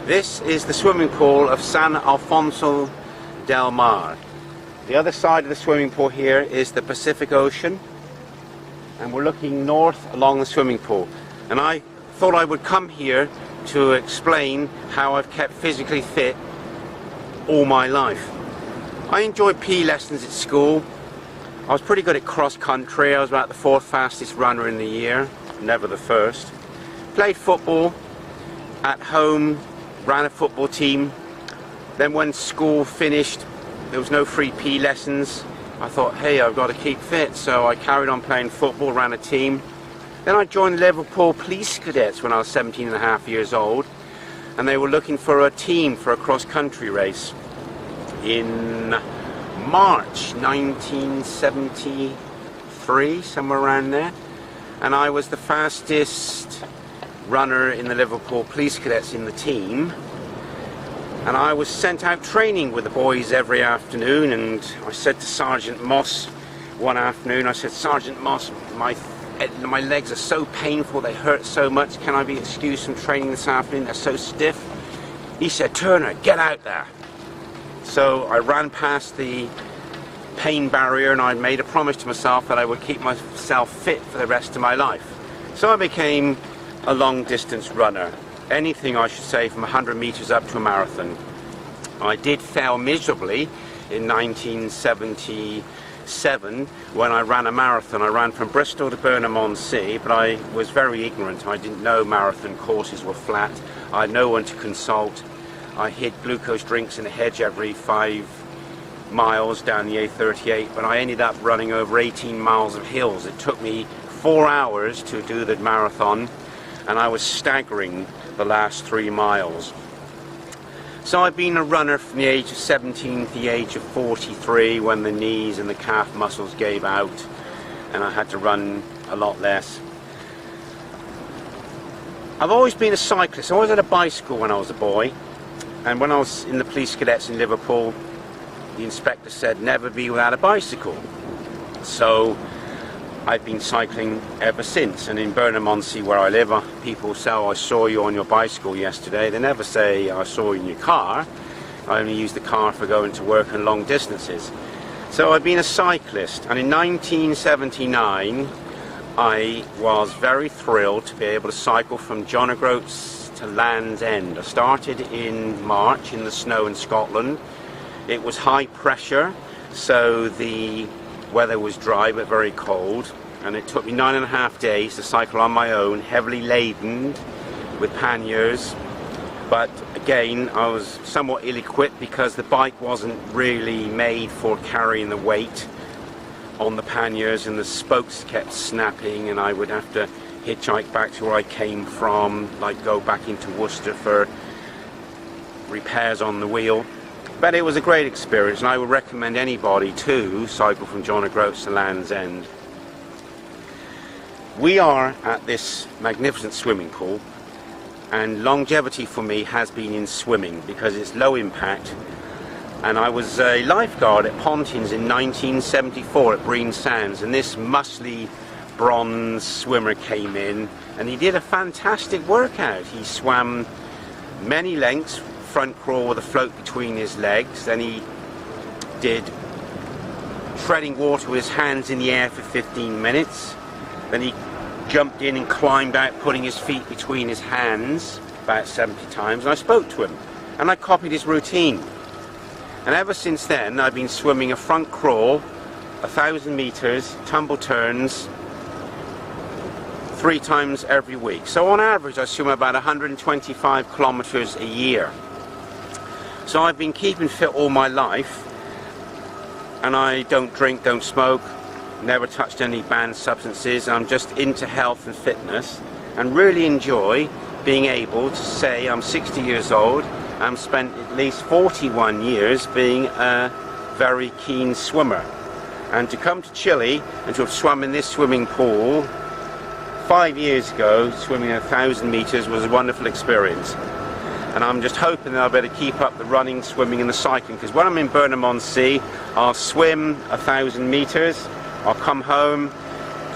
This is the swimming pool of San Alfonso del Mar. The other side of the swimming pool here is the Pacific Ocean, and we're looking north along the swimming pool. And I thought I would come here to explain how I've kept physically fit all my life. I enjoyed PE lessons at school. I was pretty good at cross country. I was about the 4th fastest runner in the year, never the first. Played football at home, ran a football team. Then when school finished, there was no free PE lessons. I thought, hey, I've got to keep fit, so I carried on playing football, ran a team. Then I joined the Liverpool Police Cadets when I was 17 and a half years old, and they were looking for a team for a cross-country race in March 1973, somewhere around there. And I was the fastest runner in the Liverpool Police Cadets in the team. And I was sent out training with the boys every afternoon, and I said to Sergeant Moss one afternoon, I said, Sergeant Moss, my legs are so painful, they hurt so much, can I be excused from training this afternoon, they're so stiff? He said, Turner, get out there. So I ran past the pain barrier, and I made a promise to myself that I would keep myself fit for the rest of my life. So I became a long distance runner. Anything, I should say, from 100 meters up to a marathon. I did fail miserably in 1977 when I ran a marathon. I ran from Bristol to Burnham-on-Sea, but I was very ignorant. I didn't know marathon courses were flat. I had no one to consult. I hid glucose drinks in a hedge every 5 miles down the A38, but I ended up running over 18 miles of hills. It took me 4 hours to do the marathon, and I was staggering the last 3 miles. So I've been a runner from the age of 17 to the age of 43, when the knees and the calf muscles gave out and I had to run a lot less. I've always been a cyclist. I always had a bicycle when I was a boy, and when I was in the police cadets in Liverpool, the inspector said never be without a bicycle. So I've been cycling ever since, and in Burnham-on-Sea where I live, people say, oh, I saw you on your bicycle yesterday. They never say I saw you in your car. I only use the car for going to work and long distances. So I've been a cyclist, and in 1979 I was very thrilled to be able to cycle from John O'Groats to Land's End. I started in March in the snow in Scotland. It was high pressure, so the weather was dry but very cold, and it took me 9.5 days to cycle on my own, heavily laden with panniers. But again, I was somewhat ill-equipped because the bike wasn't really made for carrying the weight on the panniers, and the spokes kept snapping, and I would have to hitchhike back to where I came from, like go back into Worcester for repairs on the wheel. But it was a great experience, and I would recommend anybody to cycle from John O'Groats to Land's End. We are at this magnificent swimming pool, and longevity for me has been in swimming because it's low impact. And I was a lifeguard at Pontins in 1974 at Breen Sands, and this muscly bronze swimmer came in, and he did a fantastic workout. He swam many lengths, front crawl with a float between his legs, then he did treading water with his hands in the air for 15 minutes, then he jumped in and climbed out putting his feet between his hands about 70 times, and I spoke to him and I copied his routine. And ever since then I've been swimming a front crawl, 1,000 meters, tumble turns, 3 times every week. So on average I swim about 125 kilometers a year. So I've been keeping fit all my life, and I don't drink, don't smoke, never touched any banned substances. I'm just into health and fitness, and really enjoy being able to say I'm 60 years old. I've spent at least 41 years being a very keen swimmer. And to come to Chile and to have swum in this swimming pool 5 years ago, swimming 1,000 meters, was a wonderful experience. And I'm just hoping that I'll be able to keep up the running, swimming and the cycling, because when I'm in Burnham-on-Sea, I'll swim 1,000 meters, I'll come home,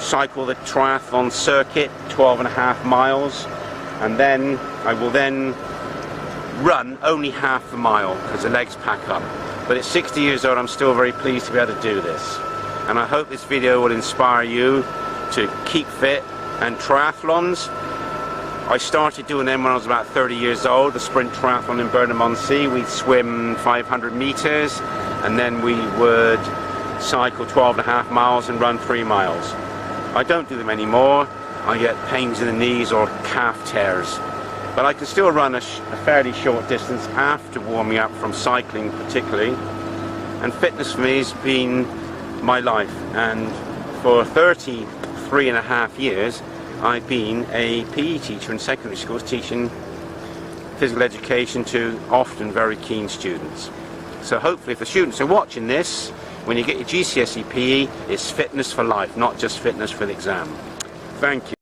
cycle the triathlon circuit, 12.5 miles, and then I will then run only half a mile because the legs pack up. But at 60 years old, I'm still very pleased to be able to do this. And I hope this video will inspire you to keep fit. And triathlons, I started doing them when I was about 30 years old. The sprint triathlon in Burnham-on-Sea, we'd swim 500 meters and then we would cycle 12.5 miles and run 3 miles. I don't do them anymore. I get pains in the knees or calf tears. But I can still run a fairly short distance after warming up from cycling particularly. And fitness for me has been my life. And for 33.5 years, I've been a PE teacher in secondary schools, teaching physical education to often very keen students. So hopefully if the students are watching this, when you get your GCSE PE, it's fitness for life, not just fitness for the exam. Thank you.